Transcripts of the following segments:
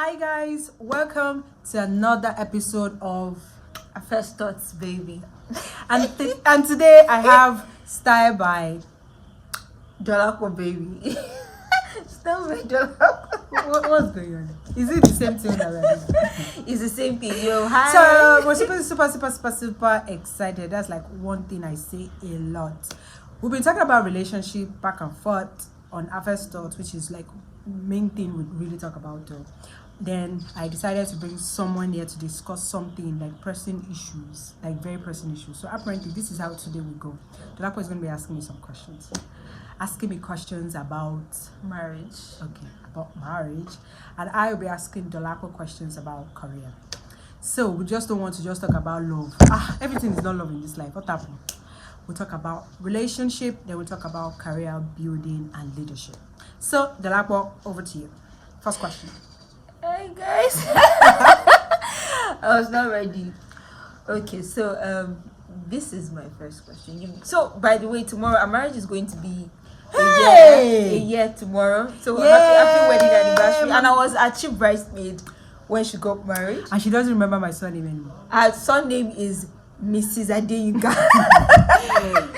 Hi guys, welcome to another episode of AfesThoughts, baby. and today I have style by Jolako, baby. Stop with Jolako. what's going on? Is it the same thing already? It's the same thing. Yo, hi. So we're super excited. That's like one thing I say a lot. We've been talking about relationship back and forth on AfesThoughts, which is like main thing we really talk about though. Then I decided to bring someone here to discuss something like pressing issues, like very pressing issues. So apparently this is how today we go. Dolapo is going to be asking me some questions. Asking me questions about Marriage. okay, about marriage. And I will be asking Dolapo questions about career. So we just don't want to just talk about love. Everything is not love in this life. What happened? We'll talk about relationship, then we'll talk about career building and leadership. So Dolapo, over to you. First question. Hey guys. I was not ready. Okay, so this is my first question. So by the way, tomorrow our marriage is going to be a year tomorrow. So happy wedding anniversary. And I was a chief bridesmaid when she got married. And she doesn't remember my surname anymore. Her surname is Mrs. Adeyinka.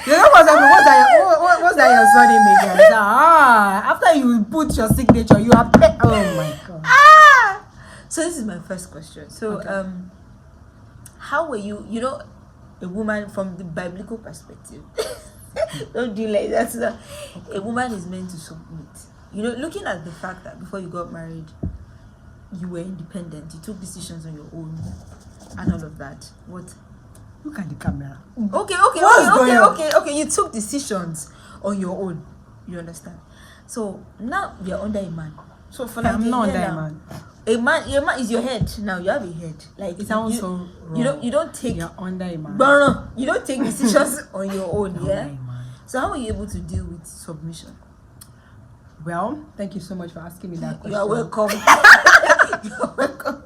You know what's that your surname again? After you put your signature, you are oh my god. So this is my first question. So okay. How were you a woman from the biblical perspective? Don't do like that. So a woman is meant to submit. Looking at the fact that before you got married, you were independent, you took decisions on your own and all of that. What? Look at the camera. Okay. You took decisions on your own. You understand? So now you're under a man. So for like I'm not under a man. A man is your head. Now you have a head. Like it sounds so wrong. You don't take. You're under a man. No, you don't take decisions on your own. Yeah. Man. So how are you able to deal with submission? Well, thank you so much for asking me that question. You're welcome. You're welcome.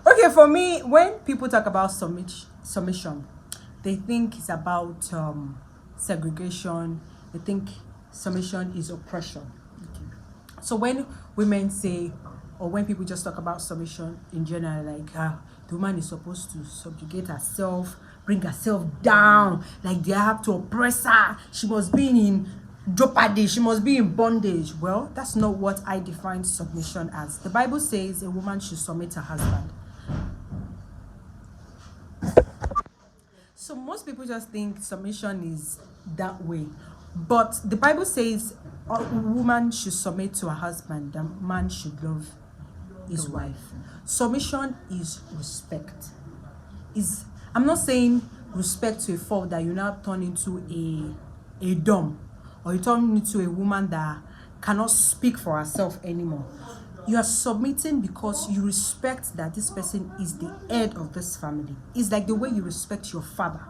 Okay, for me, when people talk about submission, they think it's about segregation. They think submission is oppression. Okay. So when women say, or when people just talk about submission in general, like the woman is supposed to subjugate herself, bring herself down, like they have to oppress her, she must be in jeopardy, she must be in bondage. Well, that's not what I define submission as. The Bible says a woman should submit to her husband. So most people just think submission is that way. But the Bible says a woman should submit to her husband, the man should love his wife. Submission is respect. I'm not saying respect to a fault that you now turn into a dumb, or you turn into a woman that cannot speak for herself anymore. You are submitting because you respect that this person is the head of this family. It's like the way you respect your father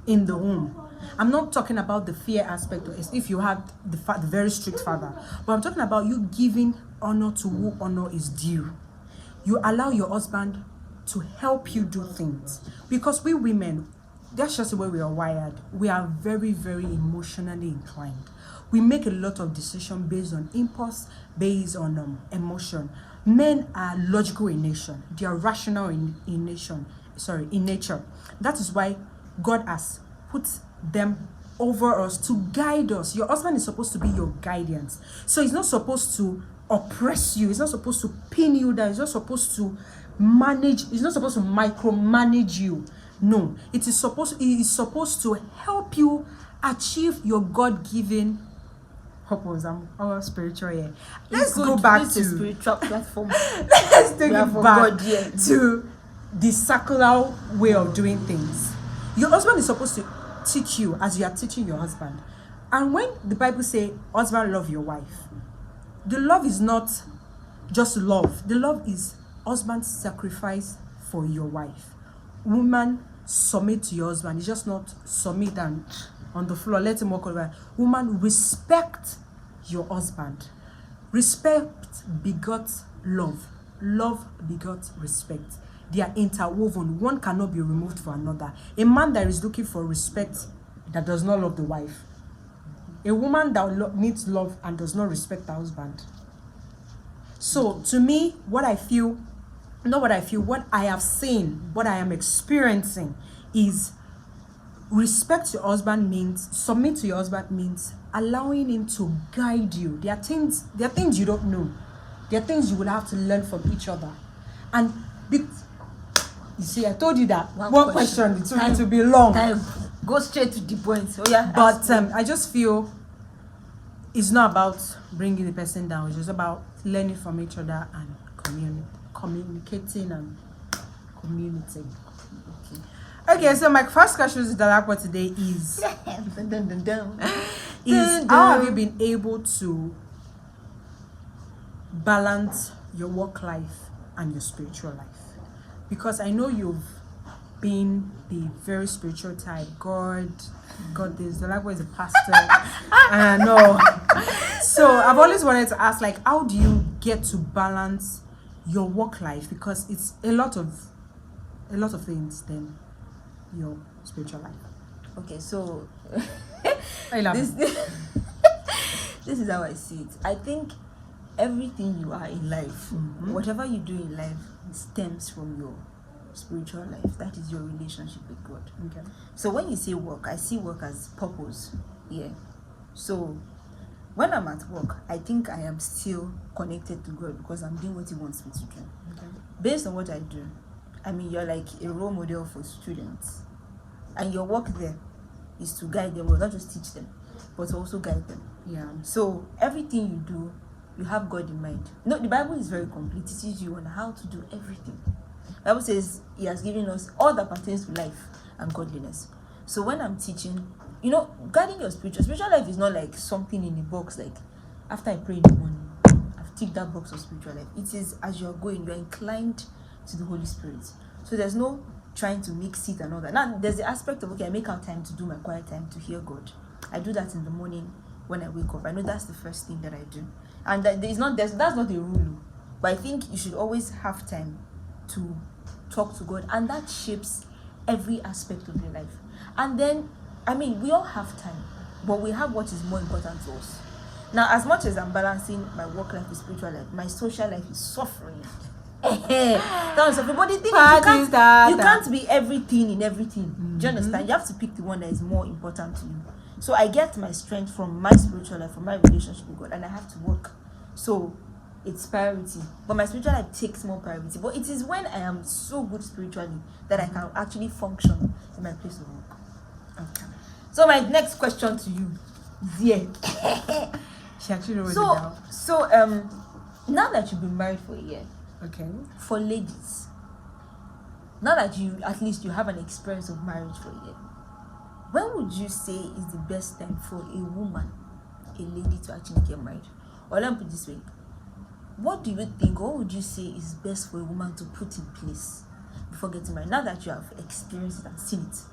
in the home. I'm not talking about the fear aspect of it, if you have the very strict father, but I'm talking about you giving honor to who honor is due. You allow your husband to help you do things, because we women, that's just the way we are wired. We are very, very emotionally inclined. We make a lot of decisions based on impulse, based on emotion. Men are logical in nature. They are rational in nature. That is why God has put them over us to guide us. Your husband is supposed to be your guidance. So he's not supposed to oppress you. He's not supposed to pin you down. He's not supposed to manage. He's not supposed to micromanage you. No, he is supposed to help you achieve your God-given purpose. I'm all spiritual here. Let's go back to the spiritual platform. Let's take it back to the circular way of doing things. Your husband is supposed to teach you as you are teaching your husband. And when the Bible says, husband, love your wife, the love is not just love. The love is husband's sacrifice for your wife. Woman, submit to your husband. It's just not submit and on the floor, let him walk over. Woman, respect your husband. Respect begots love. Love begots respect. They are interwoven. One cannot be removed for another. A man that is looking for respect that does not love the wife. A woman that needs love and does not respect her husband. So to me, what I have seen, what I am experiencing is respect your husband means, submit to your husband means allowing him to guide you. There are things you don't know. There are things you will have to learn from each other. And you see, I told you that one question it's going to be long. Time. Go straight to the point. So yeah. But I just feel it's not about bringing the person down. It's just about learning from each other and communicating and community. Okay, so my first question to Dalakwa today is how have you been able to balance your work life and your spiritual life? Because I know you've been the very spiritual type. God this. Dalakwa is a pastor. I know. So I've always wanted to ask, like, how do you get to balance your work life? Because it's a lot of things then your spiritual life. Okay, so I love this is how I see it. I think everything you are in life, whatever you do in life, stems from your spiritual life. That is your relationship with God. Okay. So when you say work, I see work as purpose. Yeah. So when I'm at work, I think I am still connected to God because I'm doing what He wants me to do. Okay. Based on what I do, I mean, you're like a role model for students, and your work there is to guide them, well, not just teach them, but to also guide them. Yeah. So everything you do, you have God in mind. No, the Bible is very complete. It teaches you on how to do everything. The Bible says He has given us all that pertains to life and godliness. So when I'm teaching, guiding your spiritual life is not like something in the box, like after I pray in the morning, I've ticked that box of spiritual life. It is as you're going, you're inclined to the Holy Spirit. So there's no trying to mix it and all that. Now there's the aspect of, okay, I make out time to do my quiet time to hear God. I do that in the morning when I wake up. I know that's the first thing that I do. And that's not a rule. But I think you should always have time to talk to God, and that shapes every aspect of your life. And then, I mean, we all have time, but we have what is more important to us. Now, as much as I'm balancing my work life with spiritual life, my social life is suffering. That's everybody think you can't be everything in everything. Do you understand? You have to pick the one that is more important to you. So I get my strength from my spiritual life, from my relationship with God, and I have to work. So it's priority. But my spiritual life takes more priority. But it is when I am so good spiritually that I can actually function in my place of work. Okay. So my next question to you is here. She actually wrote it down. So now that you've been married for a year, okay, for ladies, now that you at least you have an experience of marriage for a year, when would you say is the best time for a woman, a lady, to actually get married? Or let me put it this way, what do you think, or what would you say is best for a woman to put in place before getting married, now that you have experienced it and seen it?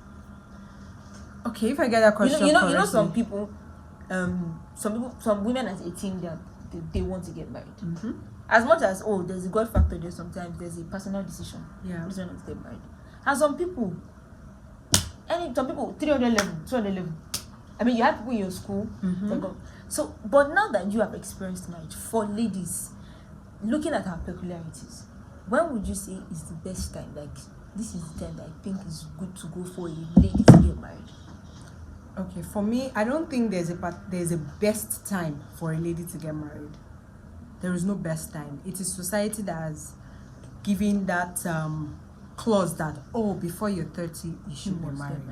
Okay, if I get that question, you know some women at 18, they want to get married. As much as there's a God factor there, sometimes there's a personal decision. Yeah. This one to get married. And some people 300 level, 200 level. I mean, you have people in your school. So, but now that you have experienced marriage, for ladies, looking at our peculiarities, when would you say is the best time? Like, this is the time that I think is good to go for a lady to get married. Okay, for me, I don't think there's a best time for a lady to get married. There is no best time. It is society that has given that clause that, before you're 30, you should be married.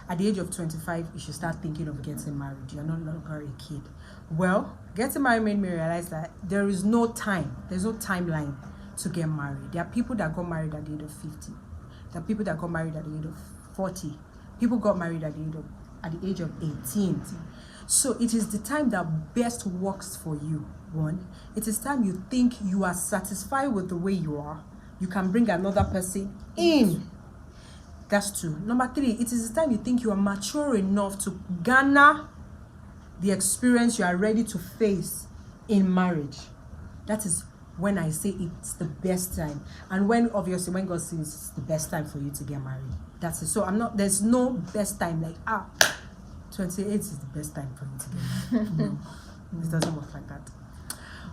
At the age of 25, you should start thinking of getting married. You're no longer a kid. Well, getting married made me realize that there is no time. There's no timeline to get married. There are people that got married at the age of 50. There are people that got married at the age of 40. People got married at the age of 18. So it is the time that best works for you. One, it is time you think you are satisfied with the way you are. You can bring another person in. That's two. Number three, it is the time you think you are mature enough to garner the experience you are ready to face in marriage. That is when I say it's the best time. And when God says it's the best time for you to get married. That's it. So there's no best time like 28 is the best time for you to get married. No, it doesn't work like that.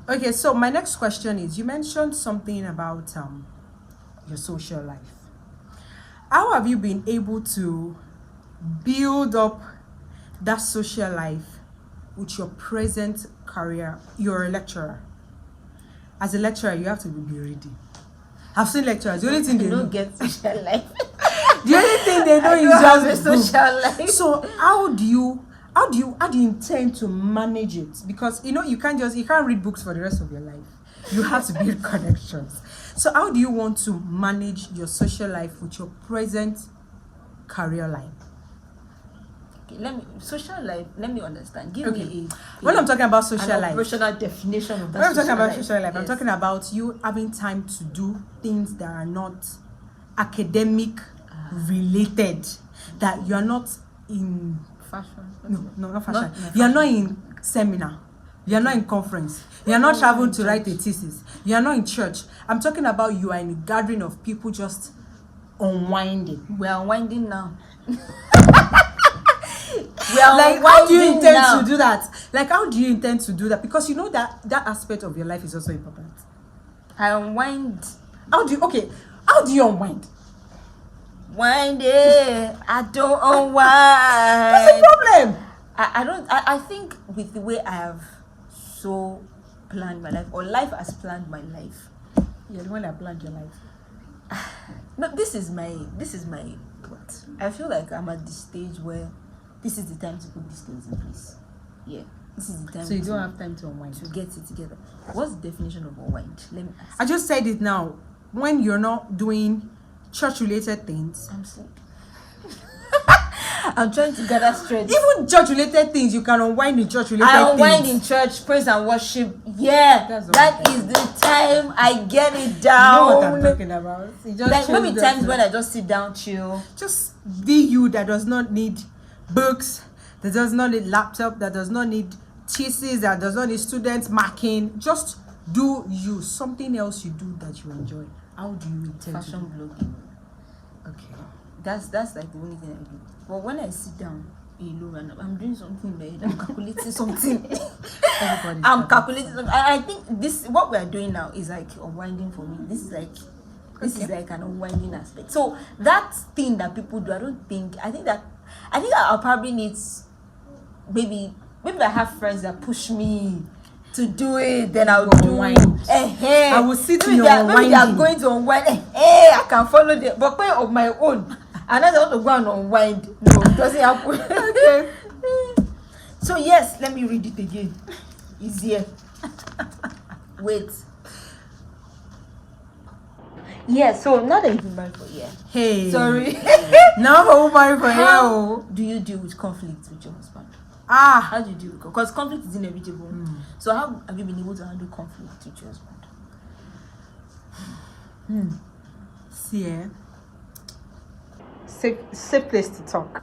Okay, so my next question is, you mentioned something about your social life. How have you been able to build up that social life with your present career? You're a lecturer. As a lecturer, you have to be ready. I've seen lecturers. The only thing they don't know, get social life. the only thing they know I is don't have a just book. social life. So how do you intend to manage it? Because you can't read books for the rest of your life. You have to build connections. So how do you want to manage your social life with your present career life? Okay, let me understand. Give me when I'm talking about social an life, operational definition of that. when I'm talking about life. social life, Yes. I'm talking about you having time to do things that are not academic related, that you're not in Fashion. no, not fashion. Not You're not in seminar. You're not in conference. You're not traveling to write a church. thesis. You're not in church. I'm talking about you are in a gathering of people just unwinding. We are unwinding now. We are Like, how do you unwinding intend now. to do that? Like, how do you intend to do that? Because you know that aspect of your life is also important. I unwind. How do you unwind? One day I don't unwind. What's the problem? I don't. I think with the way I have so planned my life, or life has planned my life. You're the one that planned your life. No, this is my what? I feel like I'm at the stage where this is the time to put these things in place. Yeah, this is the time. So you don't have time to unwind. to get it together. What's the definition of unwind? Let me ask. I just said it now. When you're not doing church-related things, I'm sick. I'm trying to gather strength. even church-related things, you can unwind in church-related I unwind things. in church, praise and worship. Yeah, That's that all. is the time I get it You know down. what I'm talking about. You just Like chill maybe there. times when I just sit down, chill. Just be you, that does not need books, that does not need laptop, that does not need thesis, that does not need students marking. Just do you. Something else you do that you enjoy. How do you intend to Fashion do? blogging. Okay. That's like the only thing I do. But when I sit down alone and I'm doing something, right? I'm calculating something. I'm calculating something. I think this what we are doing now is like unwinding for me. This is like an unwinding aspect. So that thing that people do, I think I'll probably need maybe I have friends that push me to do it, then I'll do unwind. I will sit in maybe your maybe they are unwinding. going to unwind. I can follow them, but pay of my own. And I want to go and unwind. No, it doesn't happen. Okay. So yes, let me read it again. It's here. Wait. Yeah, so now that you've been married for a year. Hey. Sorry. Now for married for How you. do you deal with conflict with your husband? Ah. How do you deal with because conflict is inevitable. So how have you been able to handle conflict with your husband? See, safe place to talk.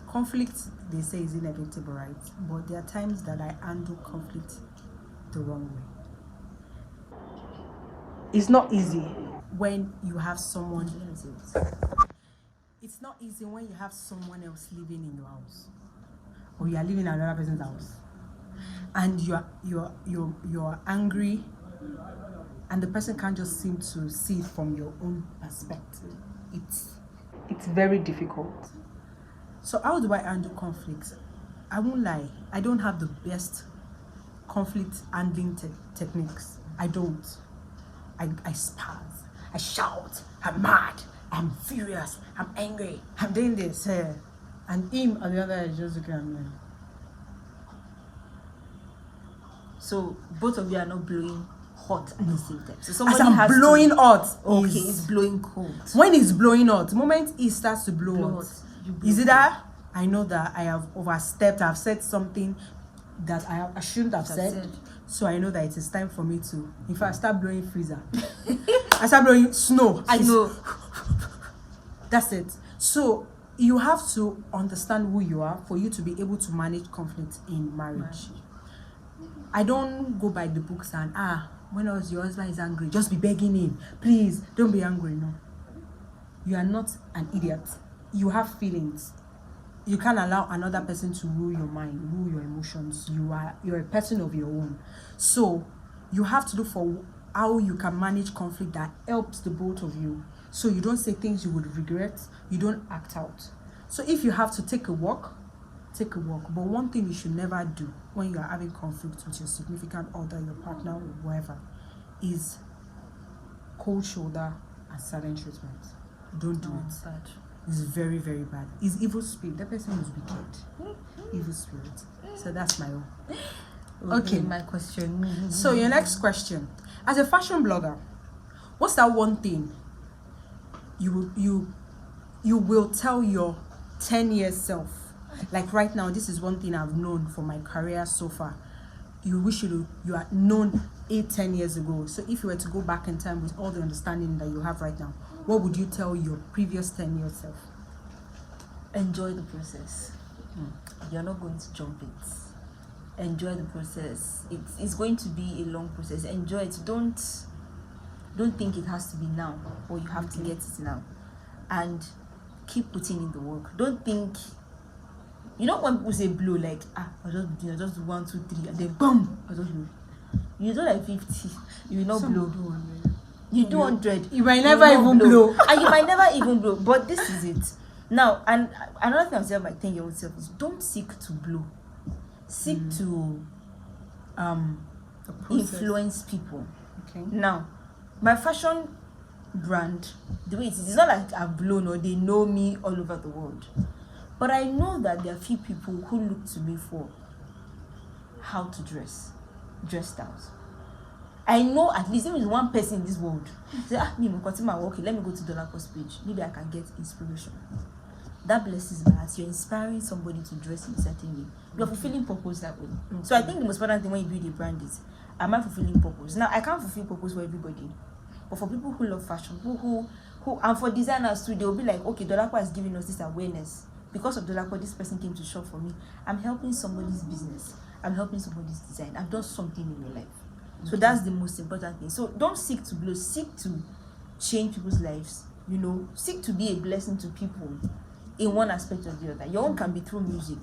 Conflict, they say, is inevitable, right? But there are times that I handle conflict the wrong way. It's not easy when you have someone. It's not easy when you have someone else living in your house, or you are living in another person's house, and you're angry, and the person can't just seem to see it from your own perspective. It's very difficult. So how do I handle conflicts? I won't lie, I don't have the best conflict handling techniques. I don't. I spaz, I shout, I'm mad, I'm furious, I'm angry, I'm doing this, and him on the other is just looking at me. So both of you are not blowing hot at the same time. So As somebody I'm has blowing to, hot, okay, is- it's blowing cold. when it's blowing hot, the moment it starts to blow Blow hot, hot, you blow is it that I know that I have overstepped, I've said something that I shouldn't have said. So I know that it is time for me to, in fact, start blowing freezer. I start blowing snow. I know. That's it. So you have to understand who you are for you to be able to manage conflict in marriage. I don't go by the books and when your husband is angry, just be begging him, please don't be angry. No, you are not an idiot. You have feelings. You can't allow another person to rule your mind, rule your emotions. You're a person of your own. So you have to look for how you can manage conflict that helps the both of you. So you don't say things you would regret, you don't act out. So if you have to take a walk, take a walk. But one thing you should never do when you are having conflict with your significant other, your partner, or whoever, is cold shoulder and silent treatment. Don't do it. Bad. It's very, very bad. It's evil spirit. That person is wicked. Evil spirit. So that's my own. Okay. My question. So your next question. As a fashion blogger, what's that one thing you will tell your 10 years self? Like right now, this is one thing I've known for my career so far. You wish you had known 8-10 years ago. So if you were to go back in time with all the understanding that you have right now, what would you tell your previous 10 years self? Enjoy the process. You're not going to jump it. Enjoy the process. It's going to be a long process. Enjoy it. Don't think it has to be now or you have to get it now. And keep putting in the work. Don't think, you know when people say blow, like I just do 1, 2, 3 and then boom, I just blow. You do like 50, you will not blow. You do 100. You might never even blow. And you might never even blow. But this is it. Now, and another thing I'll tell my 10-year-old self is don't seek to blow. Seek to influence people. Okay. Now, my fashion brand, the way it is, it's not like I've blown or they know me all over the world. But I know that there are few people who look to me for how to dress styles. I know at least there is one person in this world say, okay, let me go to Dolapo's page. Maybe I can get inspiration. That blesses my heart. You're inspiring somebody to dress in a certain way. You're fulfilling purpose that way. So I think the most important thing when you build a brand is, am I fulfilling purpose? Now, I can't fulfill purpose for everybody. But for people who love fashion, who and for designers too, they'll be like, okay, Dolapo is giving us this awareness. Because of Dolapo, this person came to shop for me. I'm helping somebody's business. I'm helping somebody's design. I've done something in your life. So that's the most important thing. So don't seek to blow. Seek to change people's lives. You know, seek to be a blessing to people in one aspect or the other. Your own can be through music.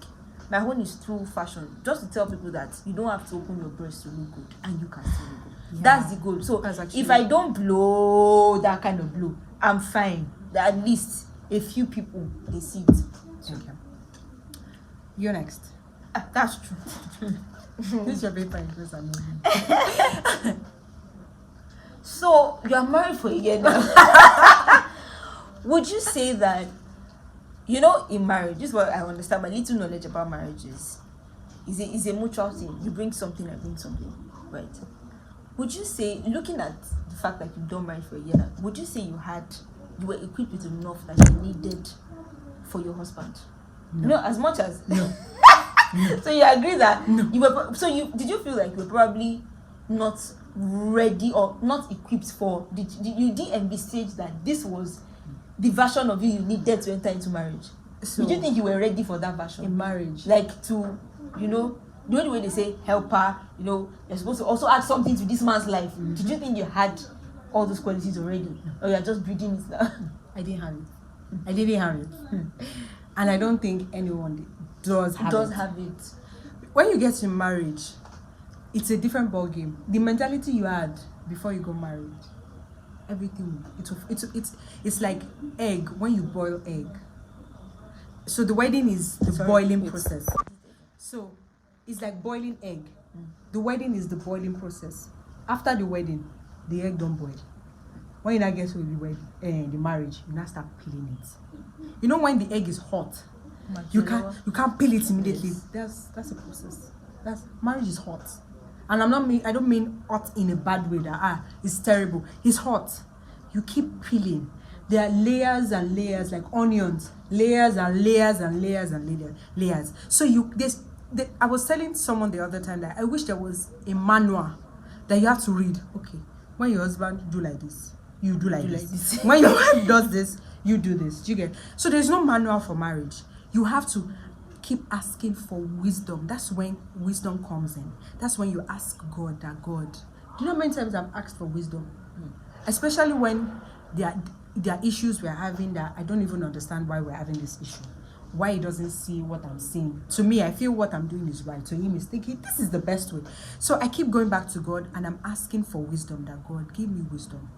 My own is through fashion. Just to tell people that you don't have to open your breast to look good, and you can still look good. Yeah. That's the goal. So if I don't blow that kind of blow, I'm fine. At least a few people they see it. Okay. You're next. That's true. This is your paper interest, amazing. So you are married for a year now. Would you say that, you know, in marriage, this is what I understand, my little knowledge about marriages is a mutual thing. You bring something, I bring something, right? Would you say, looking at the fact that you've done marriage for a year now, would you say you were equipped with enough that you needed for your husband? No. You know, as much as no. So you agree that no. you were, so you did you feel like you were probably not ready or not equipped for, you didn't envisage that this was the version of you needed to enter into marriage? So did you think you were ready for that version in marriage? Like to, you know, the only way they say helper, you know, you're supposed to also add something to this man's life. Mm-hmm. Did you think you had all those qualities already, or you're just breeding it now? I didn't have it. I didn't have it. And I don't think anyone does have it. When you get to marriage, it's a different ball game. The mentality you had before you got married, everything, it's like egg when you boil egg. So the wedding is the boiling process. So it's like boiling egg. The wedding is the boiling process. After the wedding, the egg don't boil. When you now get to the marriage, you now start peeling it. You know when the egg is hot, you can't peel it immediately. Yes. That's a process. Marriage is hot. And I don't mean hot in a bad way that it's terrible. It's hot. You keep peeling. There are layers and layers, like onions. Layers and layers and layers and layers. So I was telling someone the other time that I wish there was a manual that you have to read. Okay, when your husband do like this, you do like this. When your wife does this, you do this. Do you get? So there's no manual for marriage. You have to keep asking for wisdom. That's when wisdom comes in. That's when you ask God that God. Do you know how many times I've asked for wisdom? Especially when there are issues we're having that I don't even understand why we're having this issue. why he doesn't see what I'm seeing. To me, I feel what I'm doing is right. To him, he's thinking this is the best way. So I keep going back to God and I'm asking for wisdom, that God give me wisdom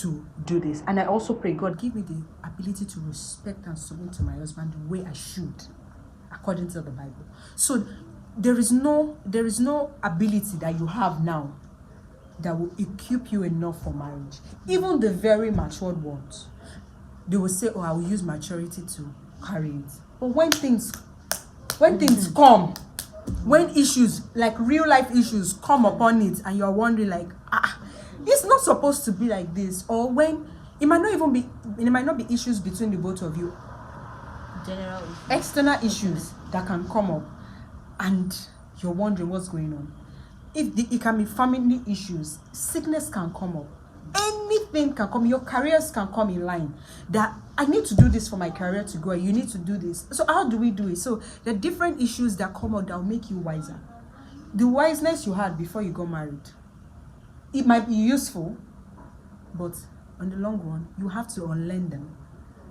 to do this. And I also pray, God, give me the ability to respect and submit to my husband the way I should, according to the Bible. So there is no ability that you have now that will equip you enough for marriage. Even the very matured ones, they will say, oh, I will use maturity to carry it. But when things come, when issues, like real life issues come upon it, and you're wondering like, it's not supposed to be like this, or when it might not be issues between the both of you, General issues. external issues that can come up, and you're wondering what's going on. It can be family issues, sickness can come up, anything can come, your careers can come in line, that I need to do this for my career to grow, you need to do this. So how do we do it? So the different issues that come out that will make you wiser. The wiseness you had before you got married, it might be useful, but on the long run, you have to unlearn them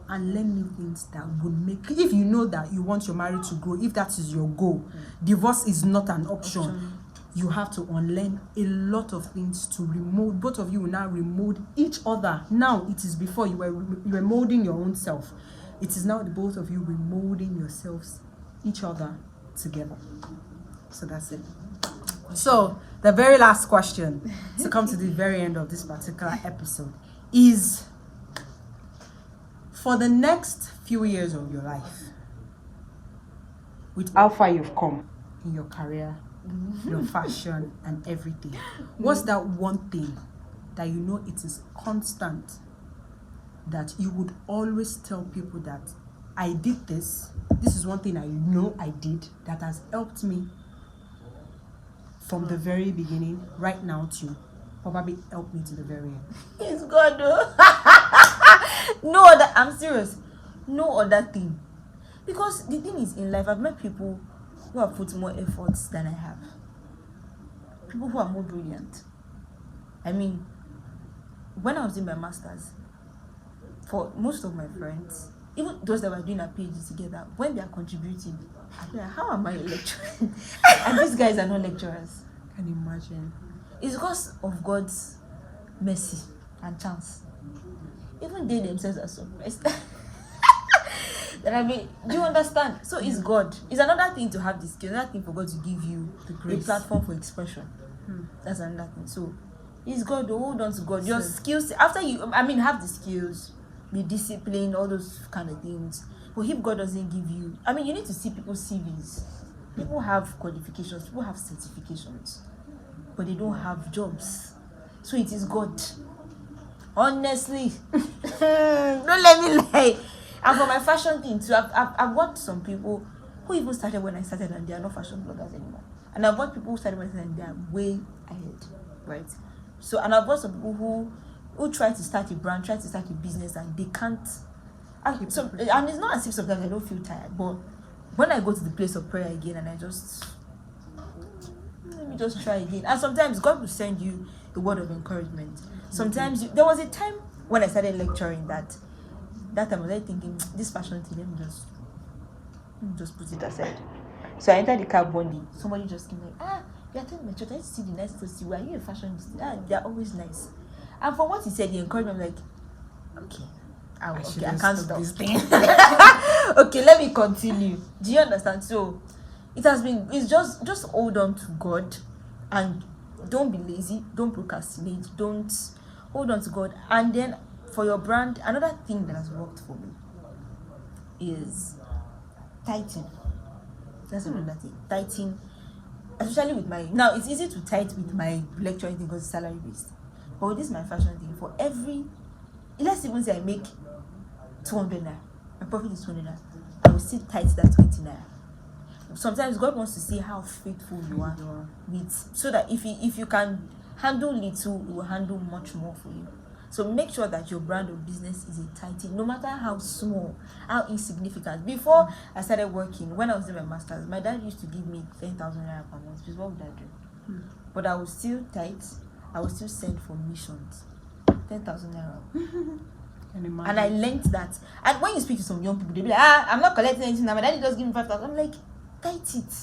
and learn new things that would make, if you know that you want your marriage to grow, if that is your goal, divorce is not an option. You have to unlearn a lot of things to remold. Both of you will now remold each other. Now it is before you were molding your own self. It is now the both of you remolding yourselves, each other together. So that's it. So the very last question to come to the very end of this particular episode is, for the next few years of your life, with how far you've come in your career, your fashion and everything, what's that one thing that you know it is constant, that you would always tell people that I did this is one thing I know I did that has helped me from the very beginning right now to probably help me to the very end? It's God though. No other, I'm serious, no other thing. Because the thing is, in life, I've met people who have put more efforts than I have. People who are more brilliant. I mean, when I was in my master's, for most of my friends, even those that were doing a PhD together, when they are contributing, I'm like, how am I a lecturer? And these guys are not lecturers. Can you imagine? It's because of God's mercy and chance. Even they themselves are surprised. That I mean, do you understand? So it's God. It's another thing to have the skill, another thing for God to give you a platform for expression. That's another thing. So it's God. Hold on to God. Your skills, after you, have the skills, be disciplined, all those kind of things. But if God doesn't give you, you need to see people's CVs. People have qualifications, people have certifications, but they don't have jobs. So it is God. Honestly. Don't let me lie. And for my fashion thing too, I've got some people who even started when I started and they are not fashion bloggers anymore. And I've got people who started when I started and they are way ahead, right? So, and I've got some people who try to start a brand, try to start a business, and they can't. And it's not as if sometimes I don't feel tired, but when I go to the place of prayer again and I just, let me just try again. And sometimes God will send you a word of encouragement. Sometimes there was a time when I started lecturing that time I was thinking, this fashion thing, let me just put it aside. So I entered the cab one day. Somebody just came like, you attend my church, I see the nice clothes you wear. Are you a fashion? They're always nice. And from what he said, he encouraged me. I'm like, okay, I can't stop this thing. Okay, let me continue. Do you understand? So it's just hold on to God and don't be lazy, don't procrastinate, don't hold on to God. And then for your brand, another thing that has worked for me is tithing. That's another thing. Tithing, especially with now it's easy to tithe with my lecturing thing because it's salary based. But with this my fashion thing, for every, let's even say I make 200 naira, my profit is 200 naira, I will still tithe that 20 naira. Sometimes God wants to see how faithful you are with, so that if you can handle little, He will handle much more for you. So make sure that your brand or business is a tithing, no matter how small, how insignificant. Before I started working, when I was doing my master's, my dad used to give me 10,000 naira per month. What would I do? But I would still tithe. I would still send for missions. 10,000 naira. And I learned that. And when you speak to some young people, they'll be like, I'm not collecting anything now. My daddy just give me 5,000. I'm like, get it.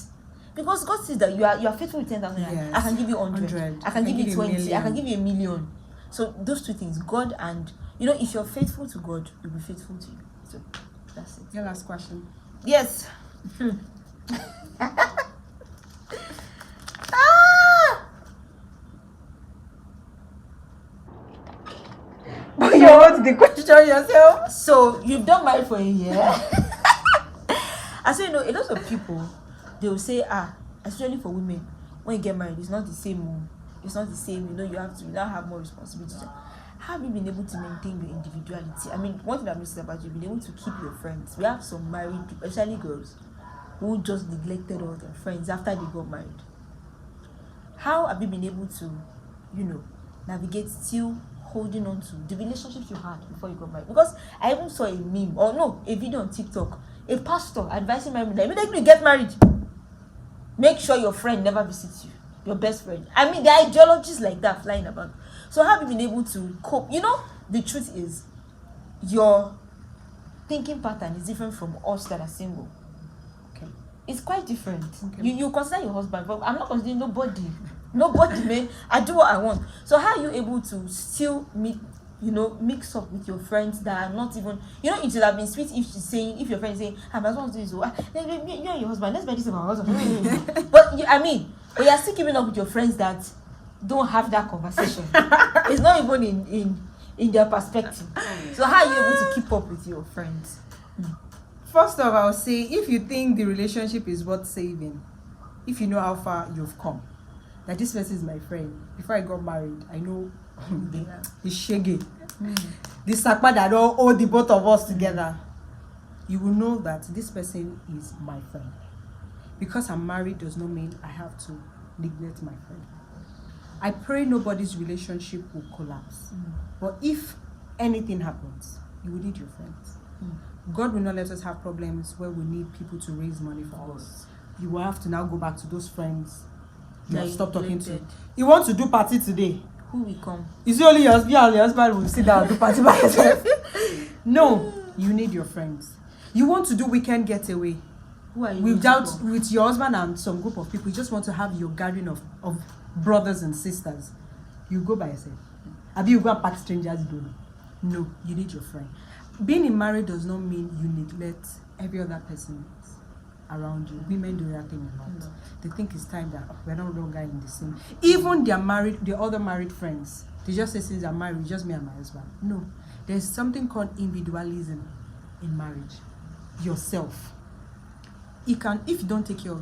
Because God sees that you are faithful with 10,000. Yes. I can give you 100. I can give you 20. I can give you 1,000,000. So those two things, God and, if you're faithful to God, you'll be faithful to you. So that's it. Your last question. Yes. But you want the question yourself? So you've done married for a year. I say, a lot of people, they will say, especially for women, when you get married, it's not the same. It's not the same. You now have more responsibilities. How have you been able to maintain your individuality? I mean, one thing I'm missing about you, you've been able to keep your friends. We have some married people, especially girls, who just neglected all their friends after they got married. How have you been able to, navigate still holding on to the relationships you had before you got married? Because I even saw a meme, a video on TikTok, a pastor advising married that immediately you get married, make sure your friend never visits you, your best friend. I mean, there are ideologies like that flying about. So how have you been able to cope? The truth is, your thinking pattern is different from us that are single. Okay. It's quite different. Okay. You consider your husband, but I'm not considering nobody. Nobody, man. I do what I want. So how are you able to still mix up with your friends that are not even, it would have been sweet if your friend is saying, my husband wants to do this, you and your husband, let's buy this for our husband. But you're still keeping up with your friends that don't have that conversation. It's not even in their perspective. So how are you able to keep up with your friends? First off, I'll say, if you think the relationship is worth saving, if you know how far you've come, that this person is my friend. Before I got married, I know the shaggy, the sakpa that don't hold the both of us together. You will know that this person is my friend. Because I'm married does not mean I have to neglect my friend. I pray nobody's relationship will collapse. But if anything happens, you will need your friends. God will not let us have problems where we need people to raise money for us. You will have to now go back to those friends you have stopped talking to. You want to do party today? Who will come? Is it only your husband will sit down and do party by yourself? No, you need your friends. You want to do weekend getaway? Who are you with your husband and some group of people? You just want to have your gathering of brothers and sisters. You go by yourself. Abi you go and pack strangers doing? No, you need your friend. Being in marriage does not mean you neglect every other person around you. Women do that thing a lot. No. They think it's time that we're no longer in the same. Even the other married friends, they just say since I'm married, just me and my husband. No, there's something called individualism in marriage. Yourself. If you don't take care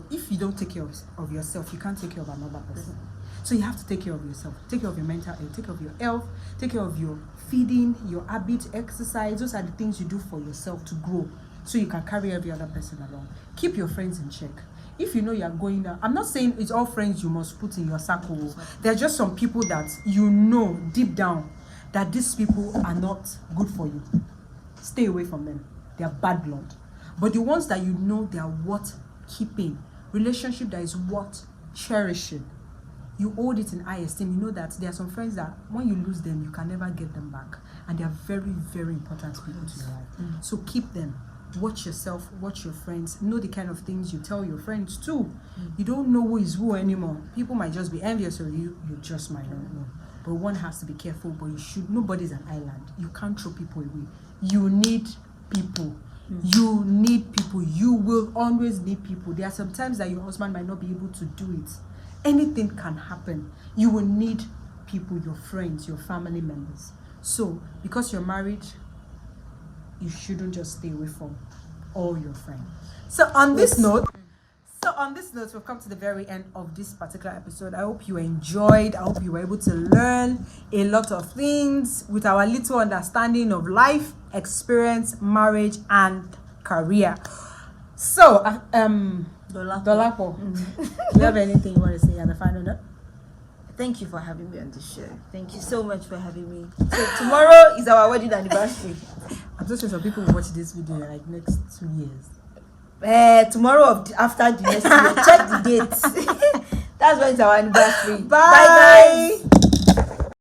of yourself, you can't take care of another person. So you have to take care of yourself. Take care of your mental health. Take care of your health. Take care of your feeding, your habits, exercise. Those are the things you do for yourself to grow, so you can carry every other person along. Keep your friends in check. If you know you are going there, I'm not saying it's all friends you must put in your circle. There are just some people that you know deep down that these people are not good for you. Stay away from them. They are bad blood. But the ones that you know they are worth keeping, relationship that is worth cherishing, you hold it in high esteem. You know that there are some friends that when you lose them, you can never get them back. And they are very, very important people to your life. So keep them. Watch yourself, watch your friends, know the kind of things you tell your friends too. You don't know who is who anymore. People might just be envious of you, you just might not know. But one has to be careful, but nobody's an island. You can't throw people away. You need people. You need people. You will always need people. There are some times that your husband might not be able to do it. Anything can happen. You will need people, your friends, your family members. So, because you're married, you shouldn't just stay away from all your friends. So on this note, we've come to the very end of this particular episode. I hope you enjoyed. I hope you were able to learn a lot of things with our little understanding of life, experience, marriage, and career. So, Dolapo, do you have anything you want to say on the final note? Thank you for having me on the show. Thank you so much for having me. So tomorrow is our wedding anniversary. I'm so sure some people will watch this video like next 2 years. Tomorrow after the next year. Check the dates. That's when it's our anniversary. Bye guys.